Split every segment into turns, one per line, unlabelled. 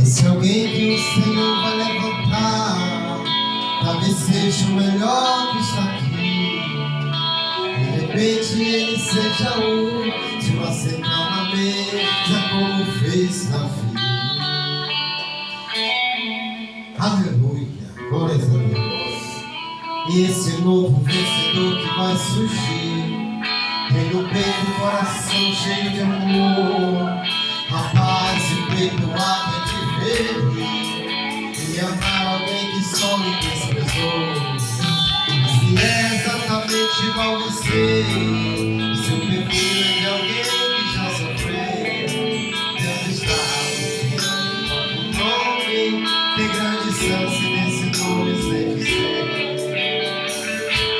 Esse alguém que o Senhor vai levantar, talvez seja o melhor que está aqui. De repente ele seja um de uma sentar na mesa como fez na vida. Aleluia, glórias a Deus. E esse novo vencedor que vai surgir, tem no peito o coração cheio de amor, a paz e perdoar quem te fez, e amar alguém que só me desprezou. Se é exatamente igual você, seu perfil é de alguém que já sofreu, Deus está buscando um nome, tem grande chance desse nome ser você.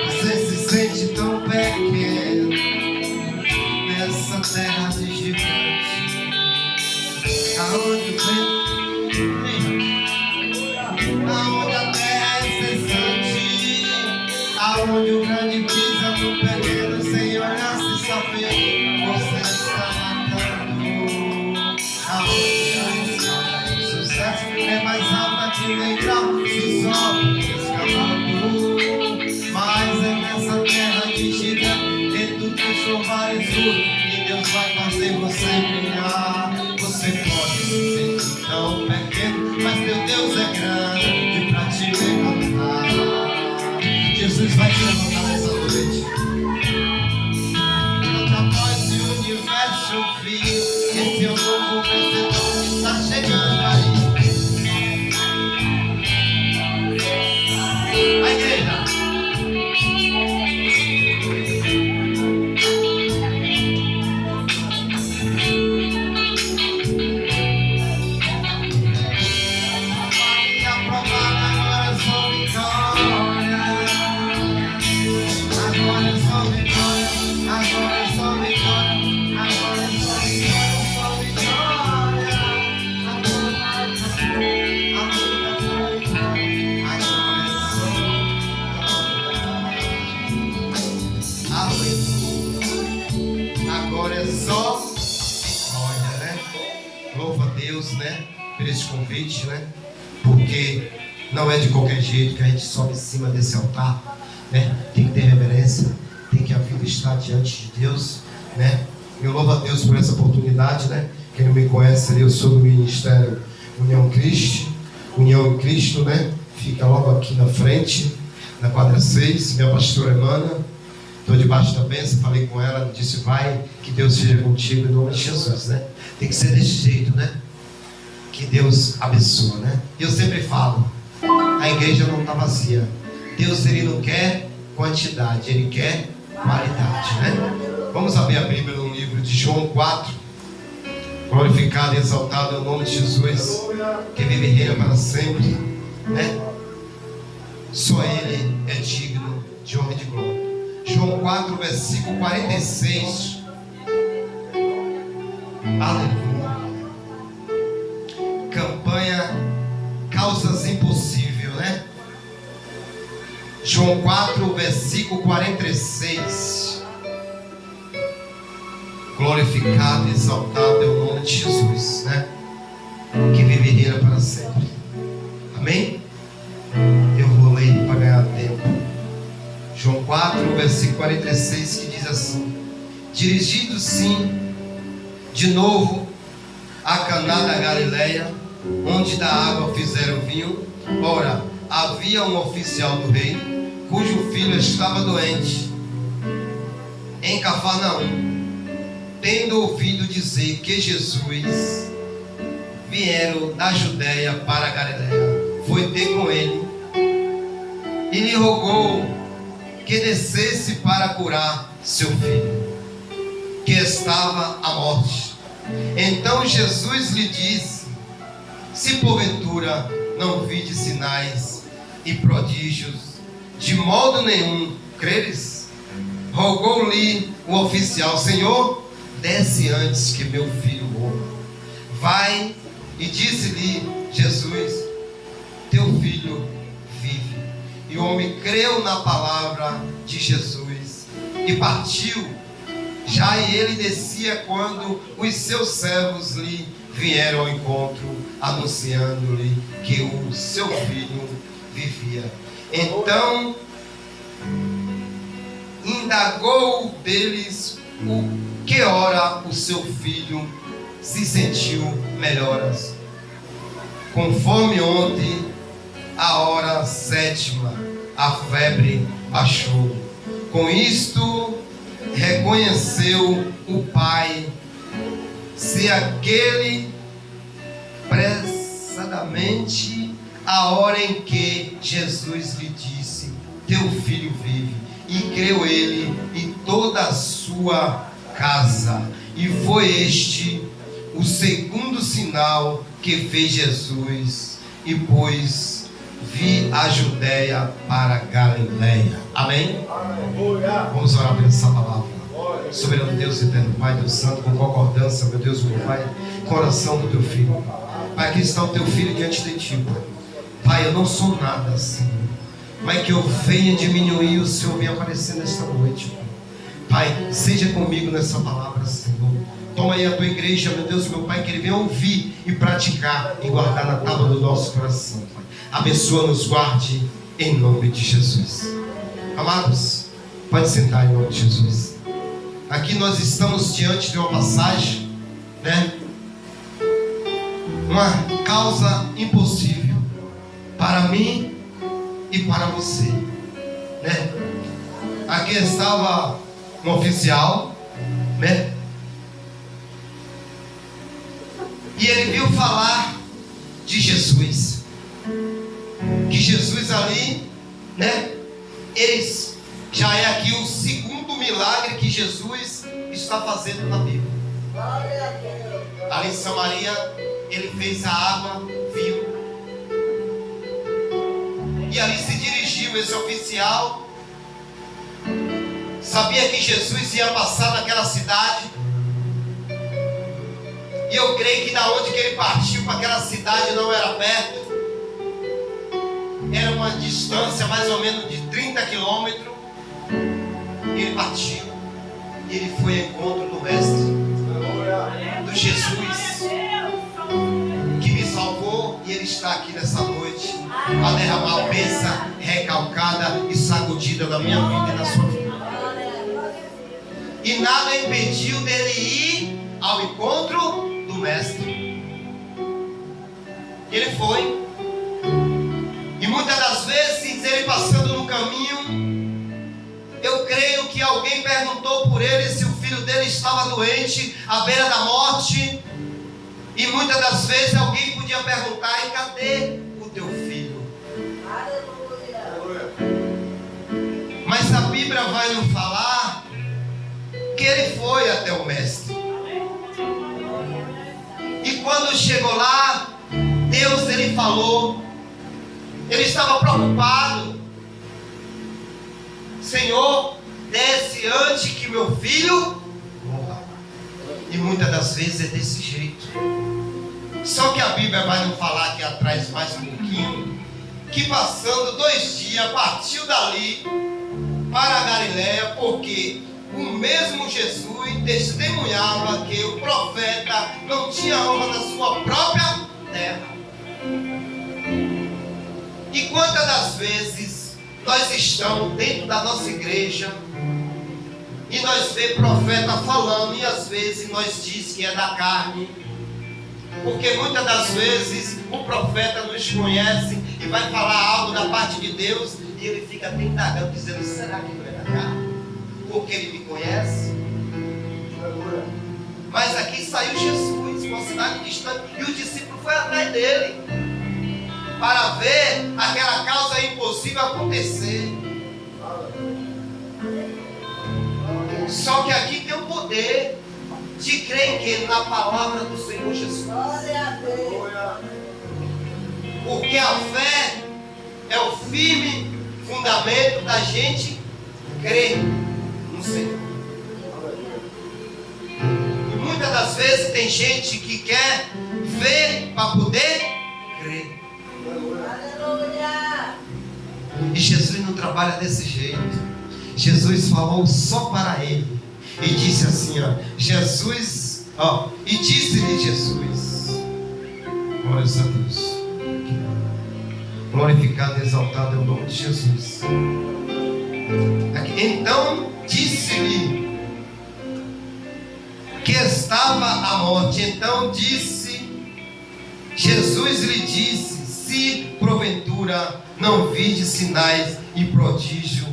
Você se sente tão pequeno nessa terra de gigante, aonde o vento, aonde a terra é cessante, aonde o grande pisa no pequeno sem olhar se saber, você está matando. Aonde o sucesso é mais rápido de lembrar, se sobe escalando. Mas é nessa terra de gigante, dentro do chuvares que Deus vai fazer você brilhar. Você pode se sentir tão pequeno, mas teu Deus é grande pra te levantar. Jesus vai te levantar nessa noite. Canta a voz e o universo ouvir, esse é o novo vencedor que está chegando aí. A igreja. Agora é só vitória, né? Louva a Deus, né? Por esse convite, né? Porque não é de qualquer jeito que a gente sobe em cima desse altar, né? Tem que ter reverência, tem que a vida estar diante de Deus, né? Eu louvo a Deus por essa oportunidade, né? Quem não me conhece, eu sou do Ministério União em Cristo, né? Fica logo aqui na frente, na quadra 6, minha pastora Emana. Estou debaixo da bênção, falei com ela, disse, vai, que Deus seja contigo em nome de Jesus, né? Tem que ser desse jeito, né? Que Deus abençoa, né? E eu sempre falo, a igreja não está vazia. Deus, Ele não quer quantidade, Ele quer qualidade, né? Vamos abrir a Bíblia no livro de João 4. Glorificado e exaltado é o nome de Jesus, que vive e reina para sempre, né? Só Ele é digno de honra e de glória. João 4, versículo 46. Aleluia. Campanha Causas Impossíveis, né? João 4, versículo 46. Glorificado e exaltado é o nome de Jesus, né? Que vive e reina para sempre. Amém? Eu vou ler para ganhar tempo. João 4, versículo 46, que diz assim: dirigindo sim de novo a Caná da Galileia, onde da água fizeram vinho, ora, havia um oficial do rei, cujo filho estava doente. Em Cafarnaum, tendo ouvido dizer que Jesus vieram da Judéia para a Galileia, foi ter com ele e lhe rogou que descesse para curar seu filho, que estava à morte. Então Jesus lhe disse: se porventura não vide sinais e prodígios, de modo nenhum creres? Rogou-lhe o oficial: Senhor, desce antes que meu filho morra. Vai, e disse-lhe Jesus: teu filho vive. E o homem creu na palavra de Jesus e partiu. Já ele descia quando os seus servos lhe vieram ao encontro, anunciando-lhe que o seu filho vivia. Então indagou deles o que hora o seu filho se sentiu melhoras. Conforme ontem, a hora 7ª, a febre baixou. Com isto, reconheceu o pai, se aquele apressadamente a hora em que Jesus lhe disse: teu filho vive, e creu ele e toda a sua casa. E foi este o segundo sinal que fez Jesus, e pôs vi a Judéia para a Galileia. Amém? Vamos orar por essa palavra. Soberano Deus eterno, Pai, Deus Santo, com concordância, meu Deus, meu Pai, coração do teu filho. Pai, aqui está o teu filho diante de ti, Pai. Pai, eu não sou nada, Senhor, mas que eu venha diminuir e o Senhor venha aparecer nesta noite, Pai. Pai, seja comigo nessa palavra, Senhor. Toma aí a tua igreja, meu Deus, meu Pai, que ele venha ouvir e praticar e guardar na tábua do nosso coração, Pai. Abençoa-nos, guarde, em nome de Jesus. Amados, pode sentar em nome de Jesus. Aqui nós estamos diante de uma passagem, né? Uma causa impossível para mim e para você, né? Aqui estava um oficial, né? E ele viu falar de Jesus. Que Jesus ali, né? Eles já é aqui o segundo milagre que Jesus está fazendo na Bíblia. Ali em Samaria, ele fez a água vinho. E ali se dirigiu esse oficial. Sabia que Jesus ia passar naquela cidade. E eu creio que da onde que ele partiu para aquela cidade não era perto. Era uma distância mais ou menos de 30 quilômetros. E ele partiu. E ele foi ao encontro do Mestre, do Jesus, que me salvou. E ele está aqui nessa noite para derramar a bênção recalcada e sacudida na minha vida e na sua vida. E nada impediu dele ir ao encontro do Mestre. Ele foi. E muitas das vezes ele passando no caminho, eu creio que alguém perguntou por ele se o filho dele estava doente, à beira da morte. E muitas das vezes alguém podia perguntar: e cadê o teu filho? Aleluia. Mas a Bíblia vai nos falar que ele foi até o Mestre. E quando chegou lá, Deus ele falou. Ele estava preocupado. Senhor, desce antes que meu filho morra. E muitas das vezes é desse jeito. Só que a Bíblia vai nos falar aqui atrás mais um pouquinho, que passando 2 dias partiu dali para a Galileia, porque o mesmo Jesus testemunhava que o profeta não tinha honra na sua própria terra. E quantas das vezes nós estamos dentro da nossa igreja e nós vemos profeta falando, e às vezes nós diz que é da carne, porque muitas das vezes o profeta nos conhece e vai falar algo da parte de Deus e ele fica tentando, dizendo: será que não é da carne? Porque ele me conhece. Mas aqui saiu Jesus, uma cidade distante, e o discípulo foi atrás dele para ver aquela causa impossível acontecer. Só que aqui tem o poder de crer em que? Na palavra do Senhor Jesus. Porque a fé é o firme fundamento da gente crer no Senhor. E muitas das vezes tem gente que quer ver para poder crer. E Jesus não trabalha desse jeito. Jesus falou só para ele e disse assim, ó, Jesus, ó, e disse-lhe Jesus: Glórias a Deus. Glorificado e exaltado é o nome de Jesus. Então disse-lhe que estava à morte. Então Jesus lhe disse: se porventura não vide sinais e prodígio,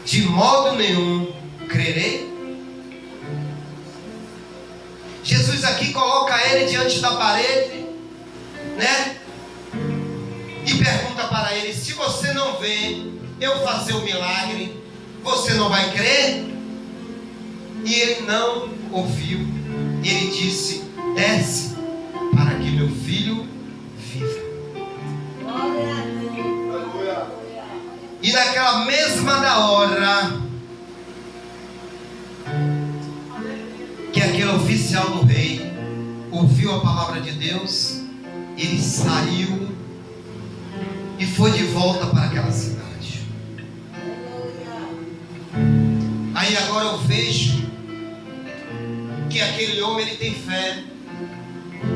de modo nenhum crerei. Jesus aqui coloca ele diante da parede, né? E pergunta para ele: se você não vê eu fazer o milagre, você não vai crer? E ele não ouviu. Ele disse: desce, para que meu filho viva. E naquela mesma da hora que aquele oficial do rei ouviu a palavra de Deus, ele saiu e foi de volta para aquela cidade. Aí agora eu vejo que aquele homem, ele tem fé,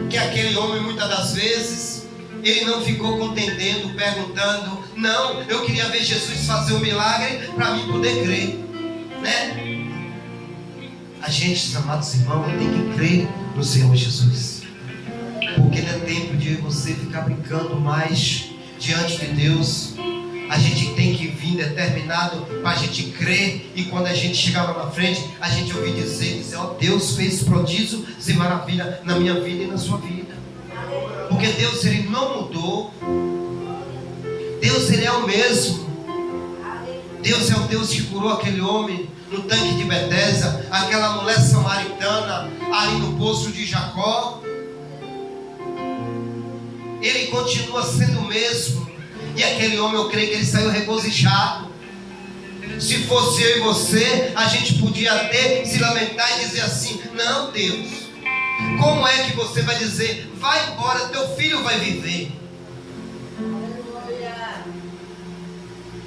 que aquele homem muitas das vezes ele não ficou contendendo, perguntando: não, eu queria ver Jesus fazer um milagre para mim poder crer, né? A gente, amados irmãos, tem que crer no Senhor Jesus, porque não é tempo de você ficar brincando mais diante de Deus. A gente tem que vir determinado para a gente crer, e quando a gente chegar lá na frente, a gente ouvir dizer: ó, Deus fez prodígio e maravilha na minha vida e na sua vida. Porque Deus, ele não mudou. Deus, ele é o mesmo. Deus é o Deus que curou aquele homem no tanque de Betesda, aquela mulher samaritana ali no poço de Jacó. Ele continua sendo o mesmo. E aquele homem, eu creio que ele saiu regozijado. Se fosse eu e você, a gente podia até se lamentar e dizer assim: não, Deus, como é que você vai dizer, vai embora, teu filho vai viver?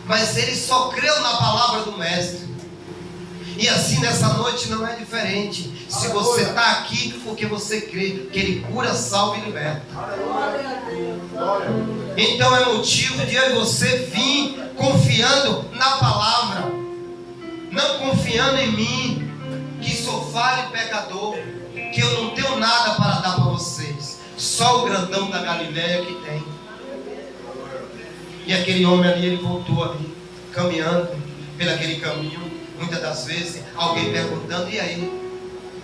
Mas ele só creu na palavra do mestre. E assim nessa noite não é diferente. Se você está aqui porque você crê que ele cura, salva e liberta, então é motivo de eu e você vir confiando na palavra, não confiando em mim, que sou falho e pecador, que eu não tenho nada para dar para vocês, só o grandão da Galileia que tem. E aquele homem ali, ele voltou ali, caminhando pelo aquele caminho. Muitas das vezes, alguém perguntando: e aí,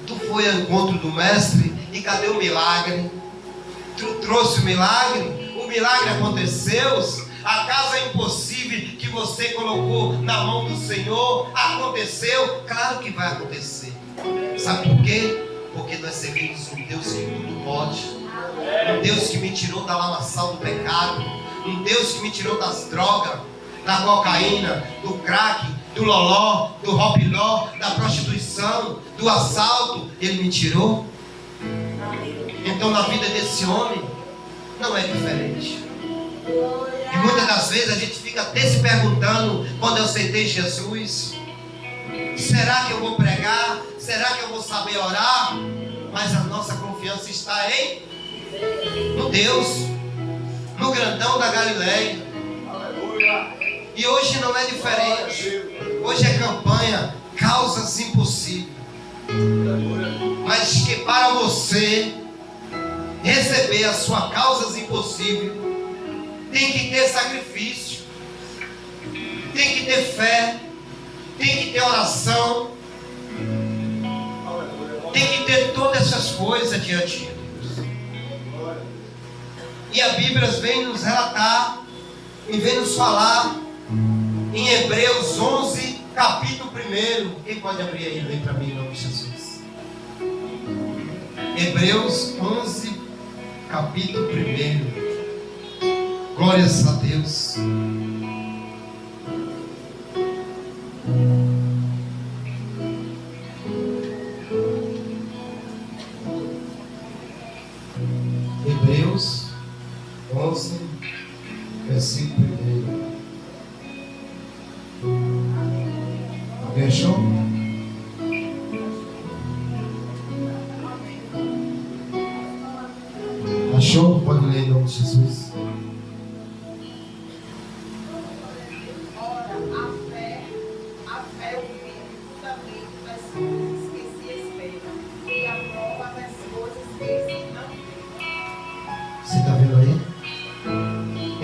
tu foi ao encontro do mestre e cadê o milagre? Tu trouxe o milagre? O milagre aconteceu? A casa impossível que você colocou na mão do Senhor aconteceu? Claro que vai acontecer. Sabe por quê? Porque nós servimos um Deus que tudo pode, um Deus que me tirou da lamaçal do pecado, um Deus que me tirou das drogas, da cocaína, do crack, do loló, do robiló, da prostituição, do assalto. Ele me tirou. Então na vida desse homem não é diferente. E muitas das vezes a gente fica até se perguntando: quando eu aceitei Jesus, será que eu vou pregar? Será que eu vou saber orar? Mas a nossa confiança está no Deus, no grandão da Galileia. E hoje não é diferente. Hoje é campanha Causas Impossíveis. Mas que para você receber as suas causas impossíveis, tem que ter sacrifício, tem que ter fé, tem que ter oração, tem que ter todas essas coisas diante de Deus. E a Bíblia vem nos relatar e vem nos falar em Hebreus 11, capítulo 1. Quem pode abrir aí? Vem para mim em nome de Jesus. Hebreus 11, capítulo 1. Glórias a Deus. Hebreus 11, versículo 1. Alguém achou? Achou? Pode ler em nome de Jesus.
Ora, a fé é o firme fundamento das coisas que se esperam e a prova das coisas que se não veem.
Você está vendo aí?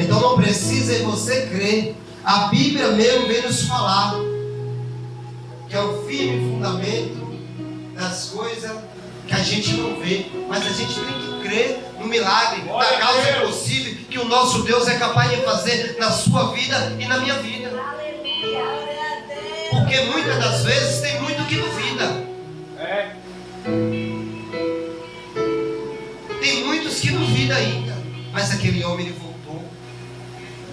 Então não precisa você crer. A Bíblia mesmo vem nos falar que é o firme fundamento das coisas que a gente não vê, mas a gente tem que crer no milagre, na causa impossível que o nosso Deus é capaz de fazer na sua vida e na minha vida.
Aleluia, glória a Deus.
Porque muitas das vezes tem muito que duvida. Tem muitos que duvidam ainda, mas aquele homem ele voltou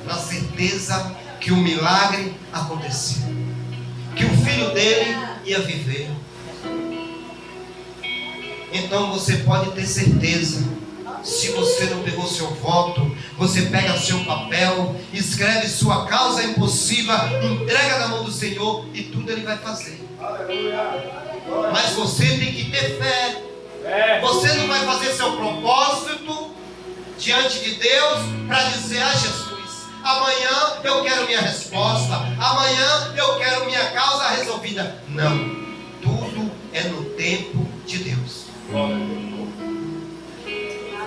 na certeza que o milagre aconteceu, que o filho dele ia viver. Então você pode ter certeza, se você não pegou seu voto, você pega seu papel, escreve sua causa impossível, entrega na mão do Senhor e tudo Ele vai fazer. Mas você tem que ter fé. Você não vai fazer seu propósito diante de Deus para dizer: ah, Jesus, amanhã eu quero minha resposta, amanhã eu quero minha causa resolvida. Não, tudo é no tempo de Deus.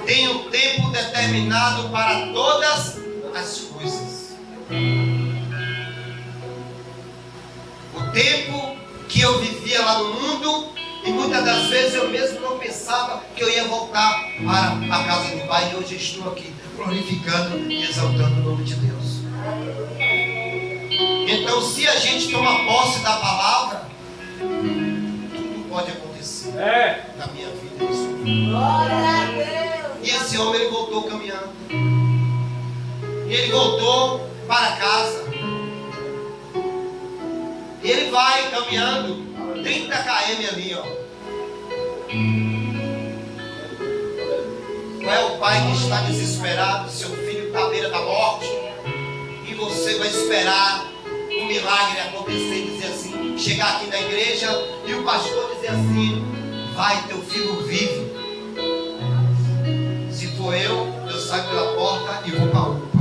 Tem um tempo determinado para todas as coisas. O tempo que eu vivia lá no mundo, e muitas das vezes eu mesmo não pensava que eu ia voltar para a casa do Pai, e hoje estou aqui glorificando e exaltando o nome de Deus. Então, se a gente toma posse da palavra, tudo pode acontecer na minha vida e na sua vida.
Glória a Deus.
E esse homem ele voltou caminhando. E ele voltou para casa. E ele vai caminhando 30 km ali, ó. Não é o pai que está desesperado, seu filho está à beira da morte, e você vai esperar um milagre acontecer e dizer assim, chegar aqui na igreja e o pastor dizer assim: vai, teu filho vive. Se for eu saio pela porta e vou para a UPA.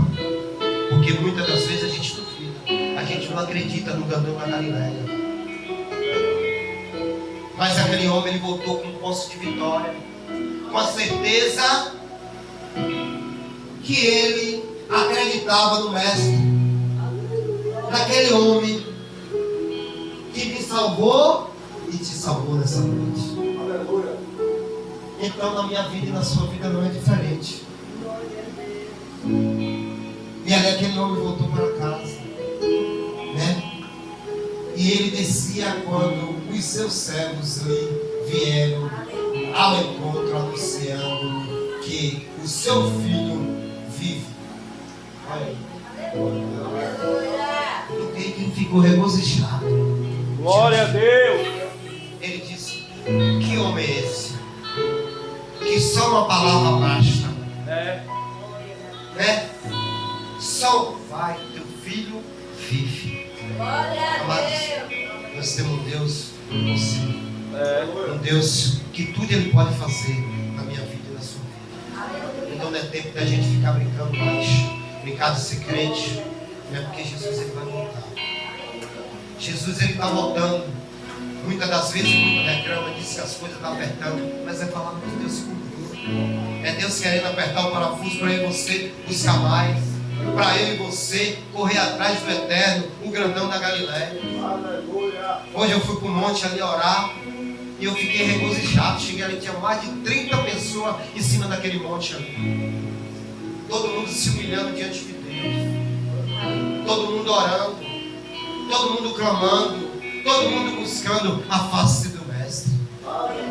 Porque muitas das vezes a gente duvida, a gente não acredita no Gandão da Galileia. Mas aquele homem ele voltou com um poço de vitória, com a certeza que ele acreditava no Mestre, naquele homem que me salvou e te salvou nessa noite. Aleluia. Então na minha vida e na sua vida não é diferente. E ali aquele homem voltou para casa, né? E ele descia quando os seus servos lhe vieram ao encontro anunciando que o seu filho vive. Olha aí. E quem ficou regozijado.
Glória a Deus.
Ele disse: que homem é esse? Que só uma palavra basta. Né? Só vai, teu filho vive. Amados, nós temos um Deus possível. Um Deus que tudo Ele pode fazer na minha vida e na sua vida. Então não é tempo da gente ficar brincando mais, brincar de ser crente, não é porque Jesus ele vai voltar. Jesus ele está voltando. Muitas das vezes, muito reclama, diz que as coisas estão apertando, mas é a palavra de Deus se cumpriu. É Deus querendo apertar o parafuso para eu e você buscar mais, para eu e você correr atrás do eterno, o grandão da Galileia. Hoje eu fui para o monte ali orar e eu fiquei regozijado. Cheguei ali, tinha mais de 30 pessoas em cima daquele monte ali. Todo mundo se humilhando diante de Deus, todo mundo orando, todo mundo clamando, todo mundo buscando a face do Mestre.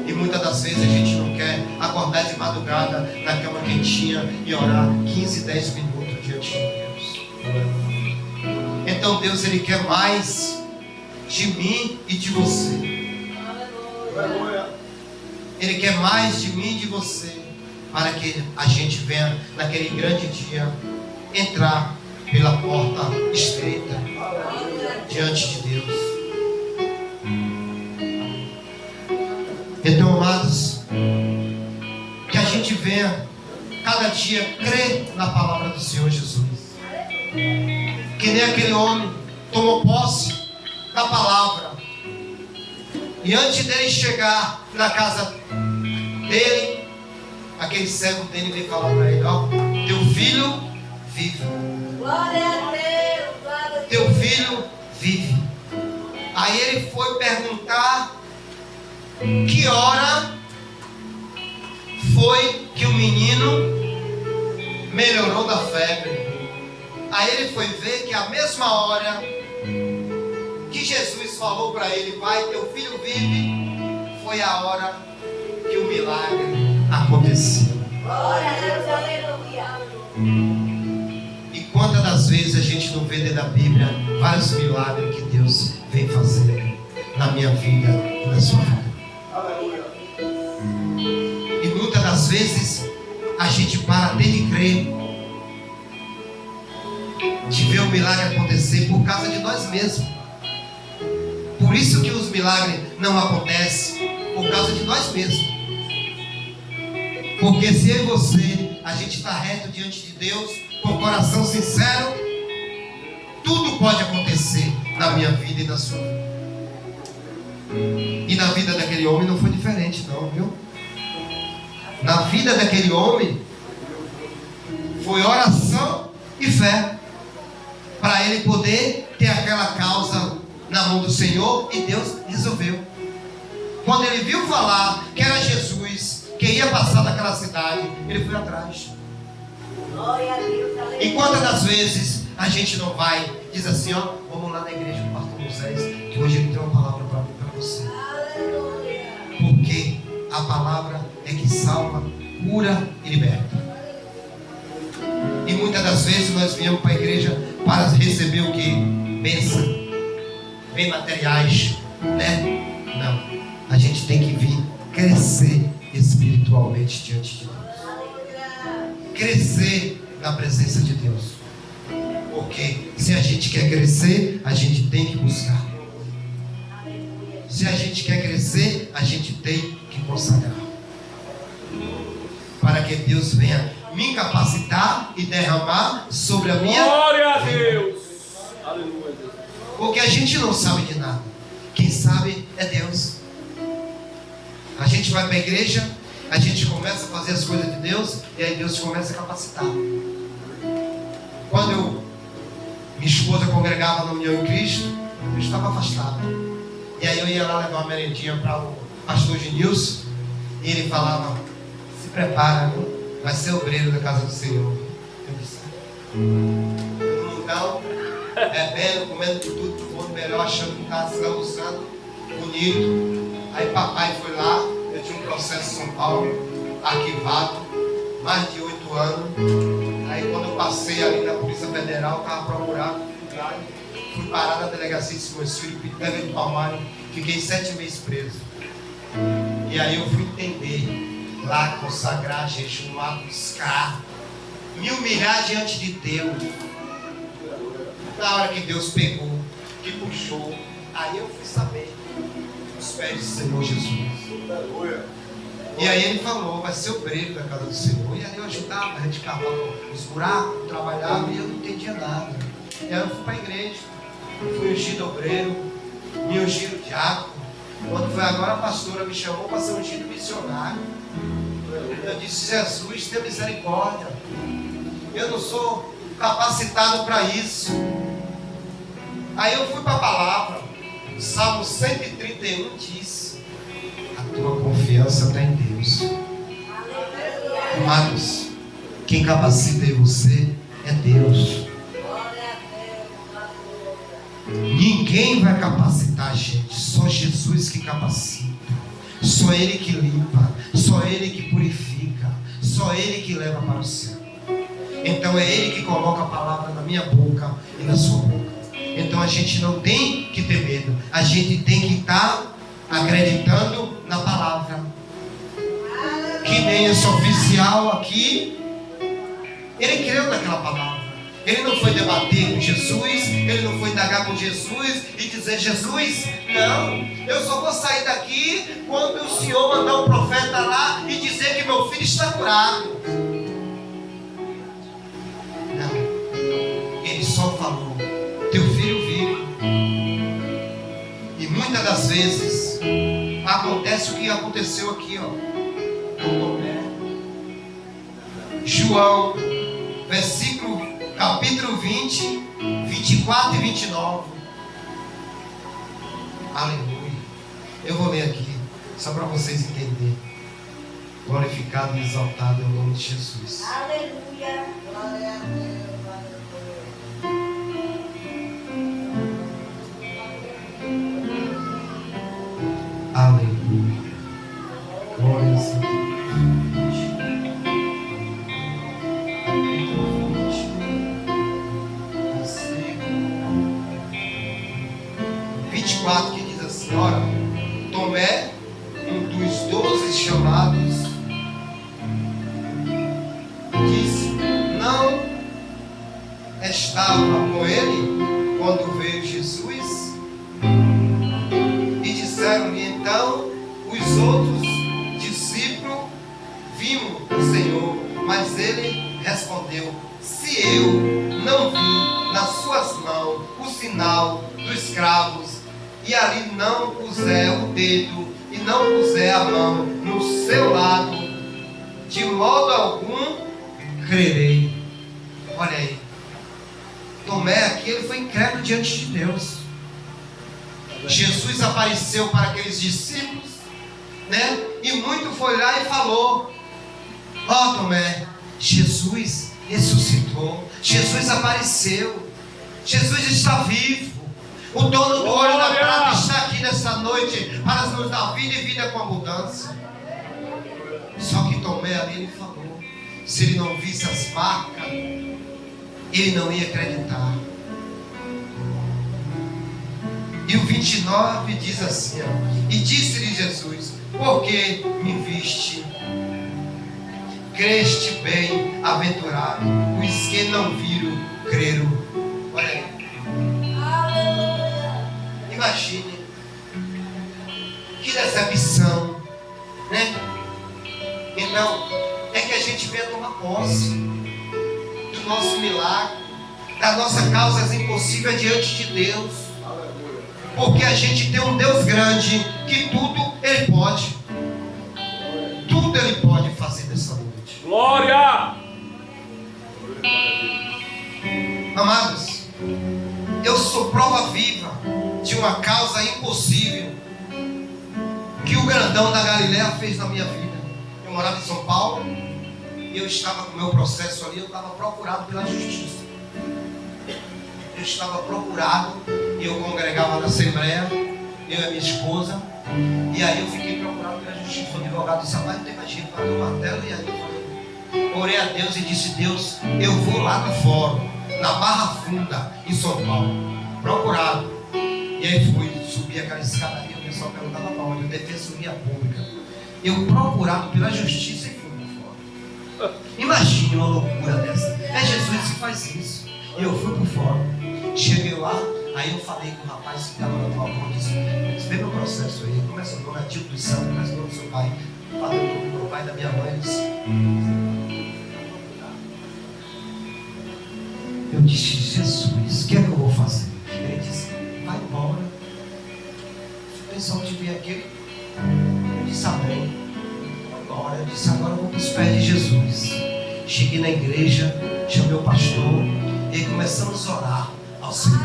E muitas das vezes a gente não quer acordar de madrugada na cama quentinha e orar 15, 10 minutos diante de Deus. Então Deus ele quer mais de mim e de você. Ele quer mais de mim e de você, para que a gente venha naquele grande dia entrar pela porta estreita diante de Deus. Então, amados, que a gente venha cada dia crer na palavra do Senhor Jesus. Que nem aquele homem tomou posse da palavra. E antes dele chegar na casa dele, aquele servo dele veio falar para ele: ó, teu filho vive.
Glória a Deus, glória a Deus.
Teu filho vive. Aí ele foi perguntar que hora foi que o menino melhorou da febre. Aí ele foi ver que a mesma hora que Jesus falou para ele: vai, teu filho vive, foi a hora que o milagre aconteceu.
Glória a Deus, aleluia.
E quantas das vezes a gente não vê dentro da Bíblia vários milagres que Deus vem fazer na minha vida e na sua vida.
Aleluia.
E muitas das vezes a gente para até de crer, de ver o milagre acontecer por causa de nós mesmos. Por isso que os milagres não acontecem, por causa de nós mesmos. Porque se eu e você, a gente está reto diante de Deus, com o coração sincero, tudo pode acontecer na minha vida e na sua vida. E na vida daquele homem não foi diferente não, viu? Na vida daquele homem foi oração e fé, para ele poder ter aquela causa na mão do Senhor, e Deus resolveu. Quando ele viu falar que era Jesus que ia passar daquela cidade, ele foi atrás.
Glória a Deus, aleluia.
E quantas das vezes a gente não vai, diz assim, ó, vamos lá na igreja do pastor Moisés, que hoje ele tem uma palavra para mim, para você.
Aleluia.
Porque a palavra é que salva, cura e liberta. E muitas das vezes nós viemos para a igreja para receber o que? Bênção, bem materiais, né? Não, a gente tem que vir crescer espiritualmente diante de Deus. Crescer na presença de Deus. Porque se a gente quer crescer, a gente tem que buscar. Se a gente quer crescer, a gente tem que consagrar. Para que Deus venha me capacitar e derramar sobre a minha
Glória a
vida.
Deus. Aleluia, Deus.
Porque a gente não sabe de nada. Quem sabe é Deus. A gente vai para a igreja, a gente começa a fazer as coisas de Deus, e aí Deus começa a capacitar. Quando minha esposa congregava na União em Cristo, eu estava afastado. E aí eu ia lá levar uma merendinha para o pastor Genilson, e ele falava: se prepara, viu? Vai ser obreiro da casa do Senhor. Eu disse: todo mundão, bebendo, comendo tudo do mundo melhor, achando que estava se almoçando bonito. Aí papai foi lá, eu tinha um processo em São Paulo, arquivado, mais de 8 anos. Aí quando eu passei ali na Polícia Federal, estava procurado, fui parar na delegacia de meus filhos, Pitanga de Palmares, fiquei 7 meses preso. E aí eu fui entender, lá consagrar, jejuar, buscar, me humilhar diante de Deus. Na hora que Deus pegou, que puxou, aí eu fui saber os pés do Senhor Jesus. E aí ele falou: vai ser obreiro da casa do Senhor. E aí eu ajudava, a gente cavava os buracos, trabalhava, e eu não entendia nada. E aí eu fui para a igreja, fui ungido obreiro, me ungiram diácono. Quando foi agora, a pastora me chamou para ser ungido missionário. Eu disse: Jesus, tenha misericórdia, eu não sou capacitado para isso. Aí eu fui para a palavra. Salmo 131 diz: a tua confiança está em Deus. Amados, quem capacita em você é Deus. Ninguém vai capacitar a gente, só Jesus que capacita. Só Ele que limpa, só Ele que purifica, só Ele que leva para o céu. Então é Ele que coloca a palavra na minha boca e na sua boca. Então a gente não tem que ter medo, a gente tem que estar acreditando na palavra. Que nem esse oficial aqui, ele creu naquela palavra. Ele não foi debater com Jesus, ele não foi indagar com Jesus e dizer: Jesus, não, eu só vou sair daqui quando o Senhor mandar um profeta lá e dizer que meu filho está curado. teu filho vive. E muitas das vezes acontece o que aconteceu aqui, ó, com Tomé. João, capítulo 20, 24 e 29. Aleluia. Eu vou ler aqui, só para vocês entenderem. Glorificado e exaltado é o nome de Jesus.
Aleluia. Glória a Deus.
Aleluia. Glória a Deus. 24, que diz assim: ora, Tomé, um dos 12 chamados, disse: não estava com ele quando veio Jesus? E disseram-lhe então os outros discípulos: vimos o Senhor. Mas ele respondeu: se eu não vi nas suas mãos o sinal dos cravos, e ali não puser o dedo e não puser a mão no seu lado, de modo algum crerei. Olha aí, Tomé aqui, ele foi incrédulo diante de Deus. Jesus apareceu para aqueles discípulos, né? E muito foi lá e falou: ó, Tomé, Jesus ressuscitou, Jesus apareceu, Jesus está vivo. O dono do ouro e da prata está aqui nessa noite para nos dar vida e vida com abundância. Só que Tomé ali, ele falou, se ele não visse as marcas, ele não ia acreditar. E o 29 diz assim, ó, e disse-lhe Jesus: porque me viste, creste bem-aventurado, os que não viram, creram. Olha aí. Imagine, que decepção, né? Então, é que a gente venha tomar posse do nosso milagre, da nossa causa impossível diante de Deus. Porque a gente tem um Deus grande, que tudo Ele pode. Tudo Ele pode fazer nessa noite.
Glória!
Amados, eu sou prova viva de uma causa impossível que o grandão da Galileia fez na minha vida. Eu morava em São Paulo e eu estava com o meu processo ali, eu estava procurado pela justiça. Eu estava procurado e eu congregava na Assembleia, eu e a minha esposa, e aí eu fiquei procurado pela justiça. O advogado disse: rapaz, não tem mais jeito, bateu o martelo. E aí eu falei, orei a Deus e disse: Deus, eu vou lá no fórum, na Barra Funda, em São Paulo, procurado. E aí fui, subi aquela escadaria, o pessoal perguntava para onde, Defensoria Pública. Eu procurado pela justiça e fui por fora. Imagine uma loucura dessa. É Jesus que faz isso. E eu fui por fora. Cheguei lá, aí eu falei com o rapaz que estava no balcão, disse: vê meu processo aí, começa o nome, é tio dos santos, começa o nome do seu pai, falei do meu pai e da minha mãe. Eu disse: Jesus, o que é que eu vou fazer? Ele disse: vai embora. Se o pessoal te ver aqui, eu disse: amém. Vai embora. Eu disse: agora eu vou para os pés de Jesus. Cheguei na igreja, chamei o pastor e começamos a orar ao Senhor.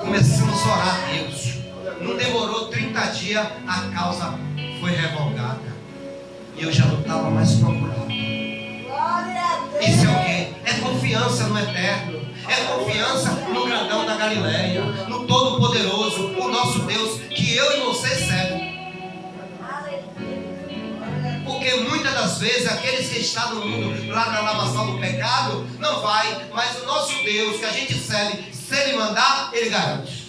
Começamos a orar a Deus. Não demorou 30 dias, a causa foi revogada. E eu já não estava mais procurado. Isso é o quê? É confiança no eterno. É confiança no grandão da Galileia, no Todo-Poderoso, o nosso Deus, que eu e você servem. Porque muitas das vezes aqueles que estão no mundo, lá na lavação do pecado, não vai. Mas o nosso Deus que a gente serve, se Ele mandar, Ele garante.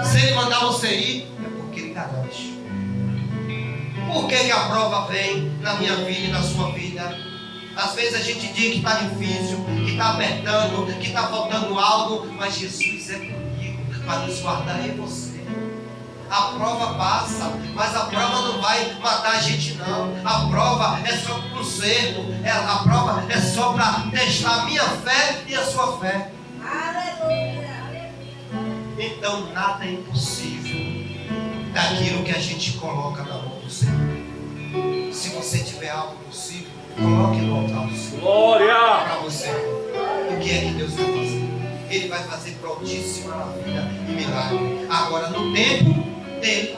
Se Ele mandar você ir, é porque Ele garante. Por que a prova vem na minha vida e na sua vida? Às vezes a gente diz que está difícil, que está apertando, que está faltando algo, mas Jesus é comigo para nos guardar em você. A prova passa, mas a prova não vai matar a gente não. A prova é só para o conserto, a prova é só para testar a minha fé e a sua fé. Então nada é impossível daquilo que a gente coloca na mão do Senhor. Se você tiver algo possível, coloque no altar do Senhor.
Glória!
Para você, o que é que Deus vai fazer? Ele vai fazer prodígio na vida e milagre. Agora, no tempo dele.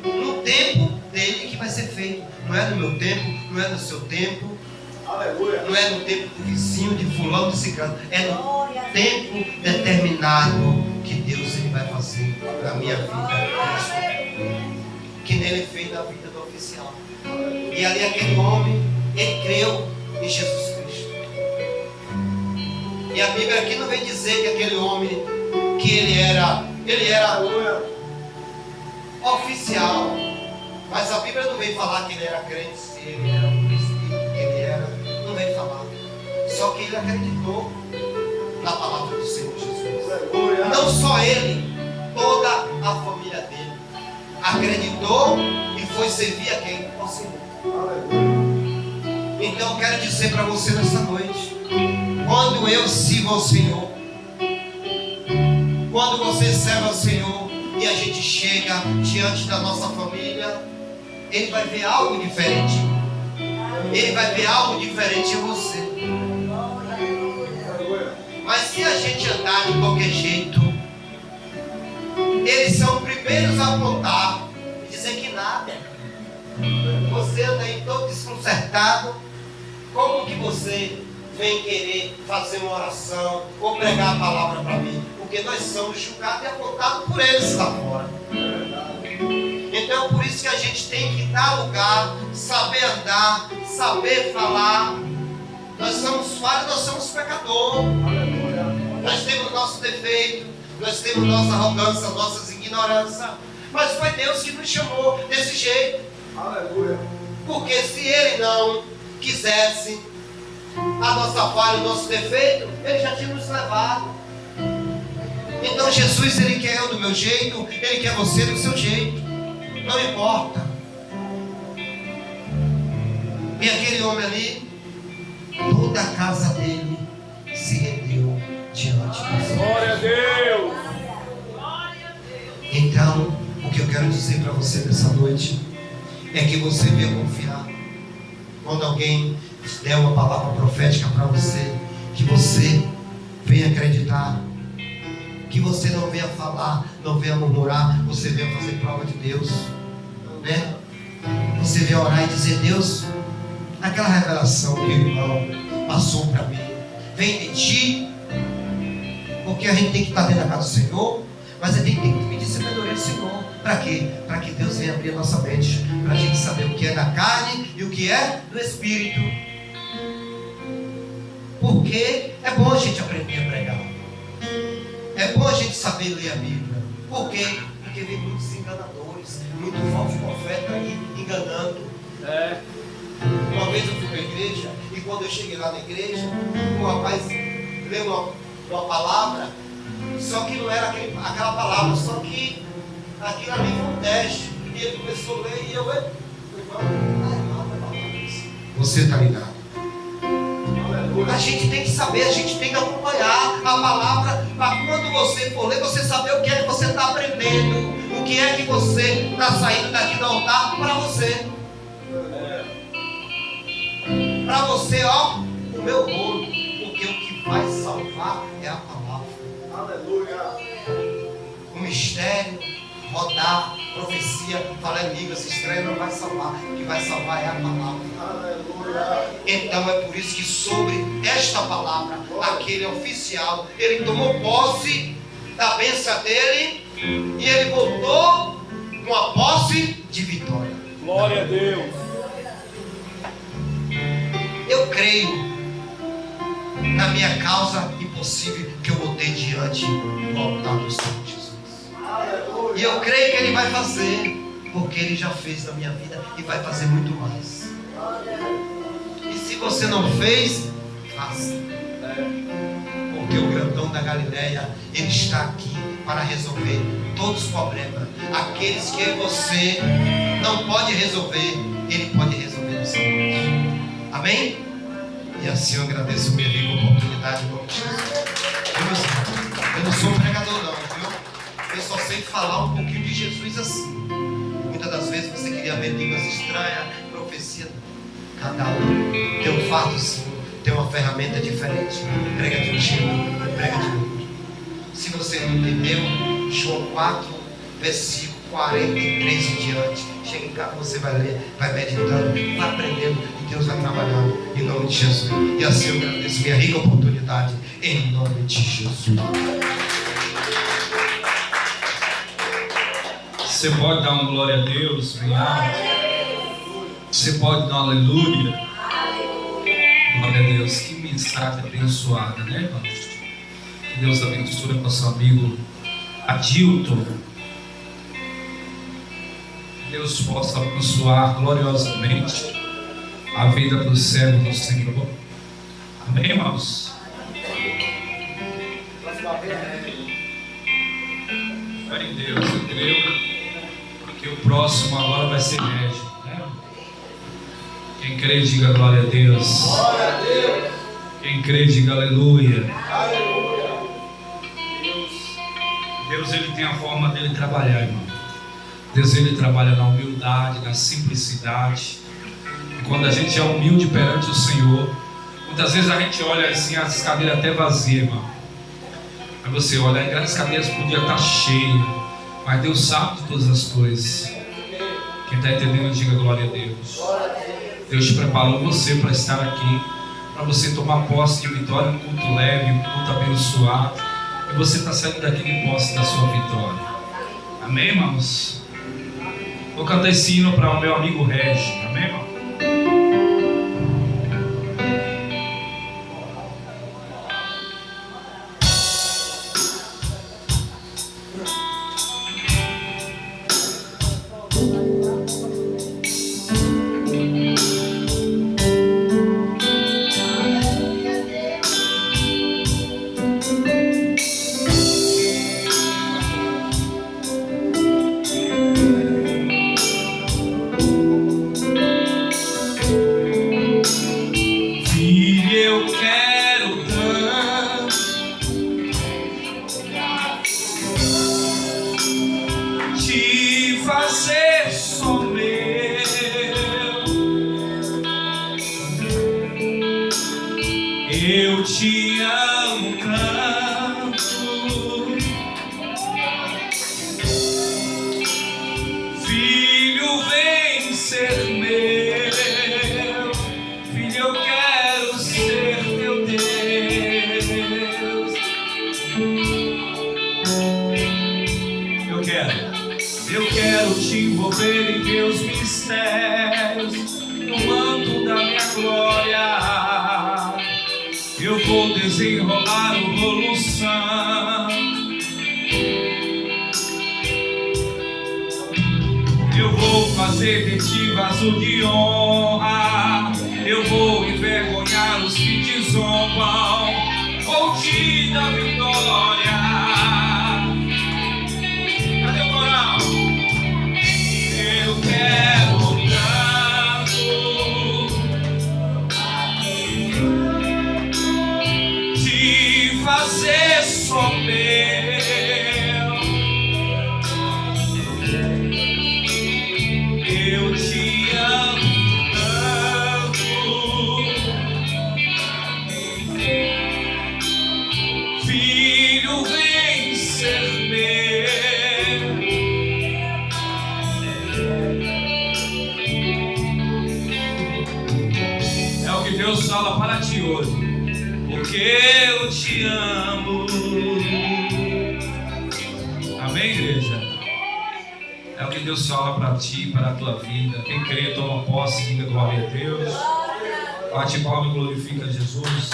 No tempo dele que vai ser feito. Não é no meu tempo, não é no seu tempo.
Aleluia!
Não é no tempo do vizinho, de fulano, de ciclano. É no tempo determinado que Deus ele vai fazer na minha vida. Que nele fez na vida do oficial. E ali aquele homem, ele creu em Jesus Cristo. E a Bíblia aqui não vem dizer que aquele homem, que ele era oficial. Mas a Bíblia não vem falar que ele era crente, se ele era um espírito, que ele era. Não vem falar. Só que ele acreditou na palavra do Senhor Jesus. Não só ele, toda a família dele acreditou e foi servir a quem? Ao Senhor. Então eu quero dizer para você nessa noite, quando eu sirvo ao Senhor, quando você serve ao Senhor e a gente chega diante da nossa família, ele vai ver algo diferente. Ele vai ver algo diferente em você. Mas se a gente andar de qualquer jeito, eles são os primeiros a apontar e dizer que nada. Você anda aí todo desconcertado. Como que você vem querer fazer uma oração ou pregar a palavra para mim? Porque nós somos julgados e apontados por eles lá fora. Então é por isso que a gente tem que dar lugar, saber andar, saber falar. Nós somos falhos, nós somos pecadores. Nós temos nosso defeito, nós temos nossa arrogância, nossas ignorâncias. Mas foi Deus que nos chamou desse jeito.
Aleluia!
Porque se Ele não quisesse a nossa falha, o nosso defeito, Ele já tinha nos levado. Então Jesus, Ele quer eu do meu jeito, Ele quer você do seu jeito. Não importa. E aquele homem ali, toda a casa dele se rendeu diante de Deus.
Glória a Deus!
Então, o que eu quero dizer para você nessa noite é que você venha confiar. Quando alguém der uma palavra profética para você, que você venha acreditar. Que você não venha falar, não venha murmurar, você venha fazer prova de Deus, né? Você venha orar e dizer: Deus, aquela revelação que o irmão passou para mim, vem de ti. Porque a gente tem que estar dentro da casa do Senhor, mas a gente tem que pedir sabedoria do Senhor. Para quê? Para que Deus venha abrir a nossa mente, para a gente saber o que é da carne e o que é do Espírito. Porque é bom a gente aprender a pregar. É bom a gente saber ler a Bíblia. Por quê? Porque vem muitos enganadores, muito falsos profetas aí enganando. Uma vez eu fui para a igreja e quando eu cheguei lá na igreja, um rapaz leu uma palavra, só que não era aquela palavra, só que aquilo ali foi um teste. E ele começou a ler e eu você está ligado? A gente tem que saber, a gente tem que acompanhar a palavra para quando você for ler, você saber o que é que você está aprendendo, o que é que você está saindo daqui do altar para você. Para você, ó, o meu bolo, porque o que vai salvar é a palavra.
Aleluia!
O mistério, rodar, profecia, falar em línguas estranhas não vai salvar. O que vai salvar é a palavra.
Aleluia!
Então é por isso que sobre esta palavra, aquele oficial, ele tomou posse da bênção dele e ele voltou com a posse de vitória.
Glória a Deus!
Eu creio na minha causa impossível que eu botei diante do altar do Senhor Jesus.
Aleluia!
E eu creio que Ele vai fazer, porque Ele já fez na minha vida e vai fazer muito mais. E se você não fez, faça. Porque o grandão da Galileia, Ele está aqui para resolver todos os problemas. Aqueles que você não pode resolver, Ele pode resolver nessa noite. Amém? E assim eu agradeço minha oportunidade. Vamos lá. Eu não sou pregador não, viu? Eu só sei falar um pouquinho de Jesus assim. Muitas das vezes você queria ver línguas estranhas, profecia. Cada um tem um fato sim, tem uma ferramenta diferente. Prega de um jeito, prega de outro. Se você não entendeu, João 4, versículo 43 em diante. Chega em casa, você vai ler, vai meditando, vai aprendendo e Deus vai trabalhando em nome de Jesus. E assim eu agradeço minha rica oportunidade em nome de Jesus.
Você pode dar uma glória a Deus, bem alto. Você pode dar uma aleluia. Glória a Deus. Que mensagem abençoada, né, irmão? Que Deus abençoe nosso amigo Adilton. Que Deus possa abençoar gloriosamente a vida dos servos do Senhor. Amém, irmãos? Fé em Deus, eu creio que o próximo agora vai ser Régio, né? Quem crê, diga glória a Deus.
Glória a Deus.
Quem crê, diga aleluia.
Aleluia.
Deus, ele tem a forma dele trabalhar, irmão. Deus, ele trabalha na humildade, na simplicidade. E quando a gente é humilde perante o Senhor, muitas vezes a gente olha assim, as cadeiras até vazias, irmão. Aí você olha, as cadeiras podiam estar cheias, mas Deus sabe de todas as coisas. Quem está entendendo, diga glória a Deus. Deus te preparou você para estar aqui, para você tomar posse de vitória, um culto leve, um culto abençoado. E você está saindo daqui de posse da sua vitória. Amém, irmãos? Vou cantar esse hino para o meu amigo Régio. Amém, irmão? Eu te amo tanto, filho, vem ser meu, filho, eu quero ser teu Deus. Eu quero te envolver em teus mistérios, no manto da minha glória. Eu vou desenrolar o rolo santo. Eu vou fazer de ti vaso de honra. Eu vou envergonhar os que te zombam. Vou te dar vitória. Cadê o coral? Eu quero fazer só meu. Eu te amo tanto, filho, vem ser meu. É o que Deus fala para ti hoje. Porque eu te amo. Amém, igreja? É o que Deus fala para ti, para a tua vida. Quem crê, toma posse, diga glória a Deus. Bate palma e glorifica Jesus.